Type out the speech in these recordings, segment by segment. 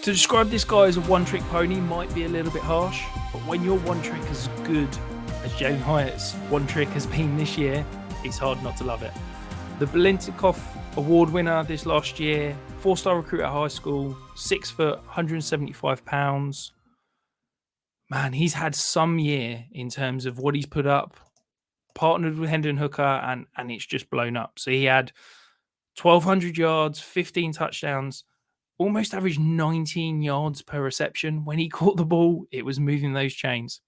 To describe this guy as a one-trick pony might be a little bit harsh, but when your one trick is as good as Jalin Hyatt's one trick has been this year, it's hard not to love it. The Balintikoff Award winner this last year, 4-star recruit at high school, 6 foot, 175 pounds. Man, he's had some year in terms of what he's put up, partnered with Hendon Hooker, and it's just blown up. So he had 1,200 yards, 15 touchdowns, almost averaged 19 yards per reception. When he caught the ball, it was moving those chains.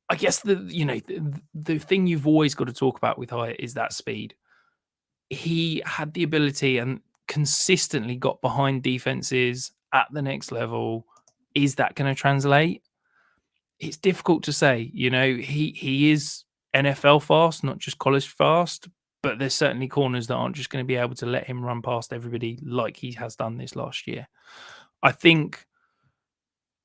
I guess the thing you've always got to talk about with Hyatt is that speed. He had the ability and consistently got behind defenses at the next level. Is that going to translate? It's difficult to say. He is NFL fast, not just college fast, but there's certainly corners that aren't just going to be able to let him run past everybody like he has done this last year. I think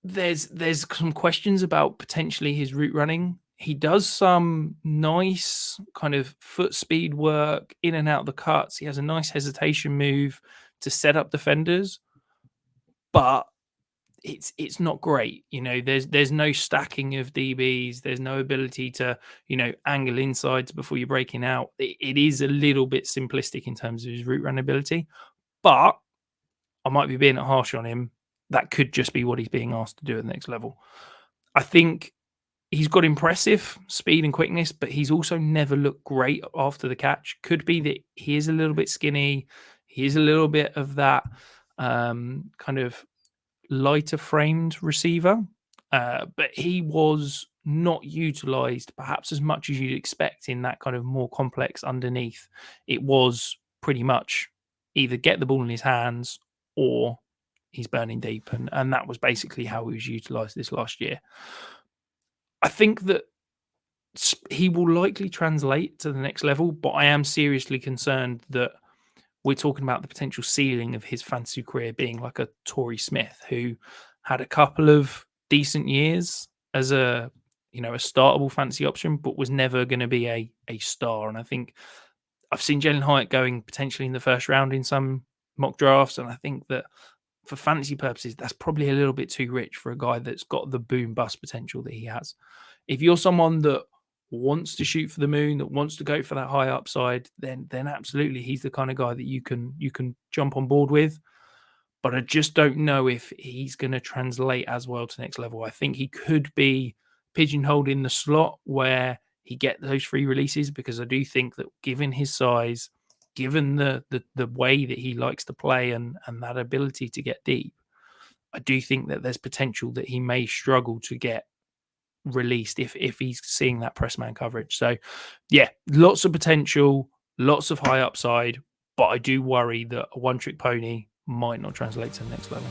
there's some questions about potentially his route running. He does some nice kind of foot speed work in and out of the cuts. He has a nice hesitation move to set up defenders, but it's not great. There's no stacking of DBs. There's no ability to, angle insides before you're breaking out. It is a little bit simplistic in terms of his route run ability, but I might be being harsh on him. That could just be what he's being asked to do at the next level. I think he's got impressive speed and quickness, but he's also never looked great after the catch. Could be that he is a little bit skinny. He is a little bit of that kind of lighter framed receiver, but he was not utilized perhaps as much as you'd expect in that kind of more complex underneath. It was pretty much either get the ball in his hands or he's burning deep, and that was basically how he was utilized this last year. I think that he will likely translate to the next level, but I am seriously concerned that we're talking about the potential ceiling of his fantasy career being like a Torrey Smith, who had a couple of decent years as a startable fantasy option, but was never going to be a star. And I think I've seen Jalin Hyatt going potentially in the first round in some mock drafts, and I think that for fantasy purposes, that's probably a little bit too rich for a guy that's got the boom bust potential that he has. If you're someone that wants to shoot for the moon, that wants to go for that high upside, then absolutely he's the kind of guy that you can jump on board with. But I just don't know if he's going to translate as well to next level. I think he could be pigeonholed in the slot where he get those free releases, because I do think that given his size, given the way that he likes to play and that ability to get deep, I do think that there's potential that he may struggle to get released if he's seeing that press man coverage. So yeah, lots of potential, lots of high upside, but I do worry that a one trick pony might not translate to the next level.